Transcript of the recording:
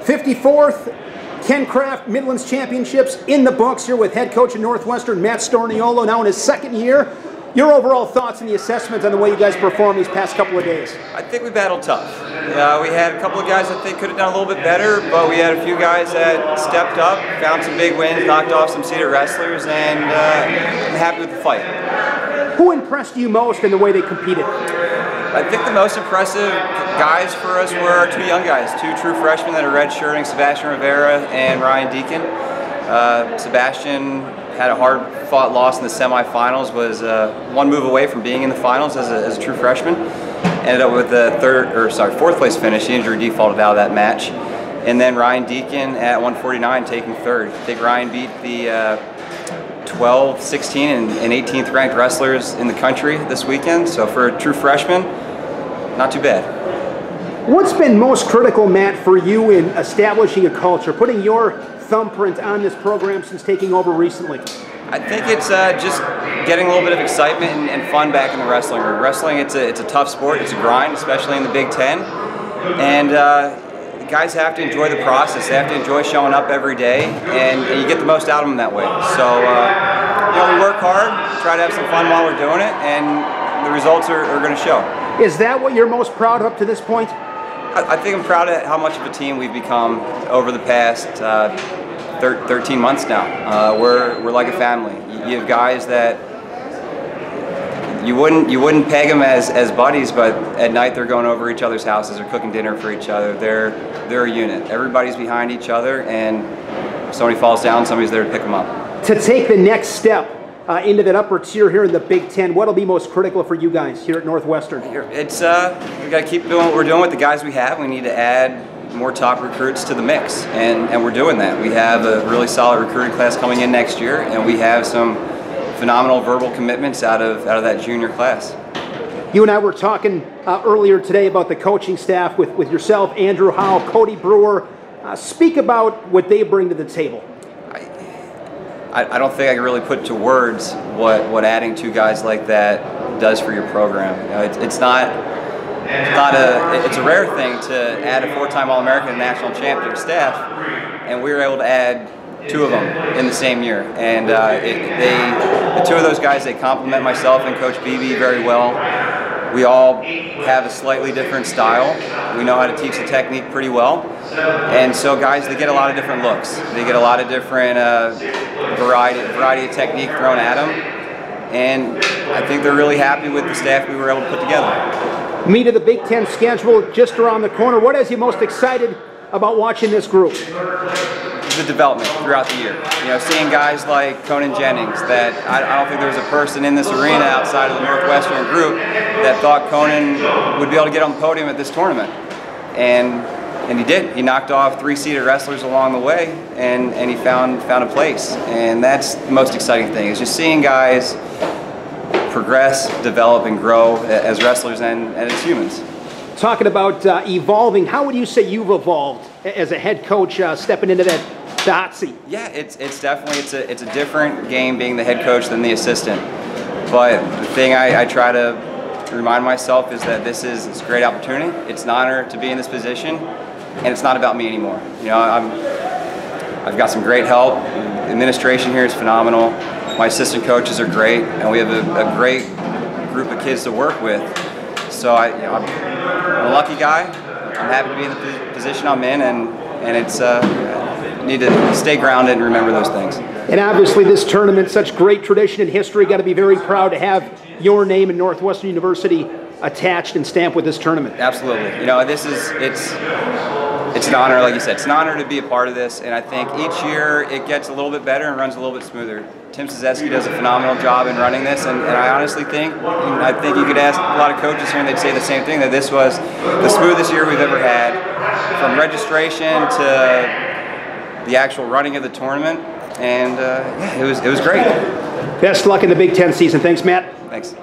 54th Ken Craft Midlands Championships in the books here with head coach of Northwestern, Matt Storniolo, now in his second year. Your overall thoughts and the assessment on the way you guys performed these past couple of days? I think we battled tough. We had a couple of guys that think could have done a little bit better, but we had a few guys that stepped up, found some big wins, knocked off some seated wrestlers, and I'm happy with the fight. Who impressed you most in the way they competed? I think the most impressive guys for us were our two young guys, two true freshmen that are redshirting, Sebastian Rivera and Ryan Deacon. Sebastian had a hard-fought loss in the semifinals, was one move away from being in the finals as a true freshman. Ended up with the fourth place finish. The injury defaulted out of that match. And then Ryan Deacon at 149 taking third. I think Ryan beat the 12, 16, and 18th ranked wrestlers in the country this weekend. So for a true freshman, not too bad. What's been most critical, Matt, for you in establishing a culture, putting your thumbprint on this program since taking over recently? I think it's just getting a little bit of excitement and fun back in the wrestling room. Wrestling, it's a tough sport. It's a grind, especially in the Big Ten. And guys have to enjoy the process. They have to enjoy showing up every day, and you get the most out of them that way. So, we work hard, try to have some fun while we're doing it, and the results are going to show. Is that what you're most proud of up to this point? I think I'm proud of how much of a team we've become over the past 13 months now. We're like a family. You have guys that you wouldn't peg them as buddies, but at night they're going over each other's houses, they're cooking dinner for each other. They're a unit. Everybody's behind each other, and if somebody falls down, somebody's there to pick them up. To take the next step into that upper tier here in the Big Ten, what'll be most critical for you guys here at Northwestern? It's we got to keep doing what we're doing with the guys we have. We need to add more top recruits to the mix, and we're doing that. We have a really solid recruiting class coming in next year, and we have some phenomenal verbal commitments out of that junior class. You and I were talking earlier today about the coaching staff with yourself, Andrew Howell, Cody Brewer. Speak about what they bring to the table. I don't think I can really put to words what adding two guys like that does for your program. It's a rare thing to add a four-time All-American and national champion staff, and we were able to add two of them in the same year. And the two of those guys, they complement myself and Coach Beebe very well. We all have a slightly different style. We know how to teach the technique pretty well. And so guys, they get a lot of different looks. They get a lot of different variety of technique thrown at them. And I think they're really happy with the staff we were able to put together. Meat of the Big Ten schedule just around the corner. What has you most excited about watching this group? The development throughout the year. Seeing guys like Conan Jennings, that I don't think there was a person in this arena outside of the Northwestern group that thought Conan would be able to get on the podium at this tournament. And he did. He knocked off three seated wrestlers along the way, and he found a place. And that's the most exciting thing, is just seeing guys progress, develop, and grow as wrestlers and as humans. Talking about evolving, how would you say you've evolved as a head coach stepping into that hot seat? Yeah, it's definitely it's a different game being the head coach than the assistant. But the thing I try to remind myself is that this is a great opportunity. It's an honor to be in this position, and it's not about me anymore. I've got some great help. The administration here is phenomenal. My assistant coaches are great, and we have a great group of kids to work with. So I'm a lucky guy. I'm happy to be in the position I'm in, and it's need to stay grounded and remember those things. And obviously this tournament, such great tradition and history, got to be very proud to have your name and Northwestern University attached and stamped with this tournament. Absolutely. It's an honor, like you said. It's an honor to be a part of this, and I think each year it gets a little bit better and runs a little bit smoother. Tim Szewski does a phenomenal job in running this, and I honestly think you could ask a lot of coaches here and they'd say the same thing, that this was the smoothest year we've ever had, from registration to the actual running of the tournament, and yeah, it was great. Best luck in the Big Ten season. Thanks, Matt. Thanks.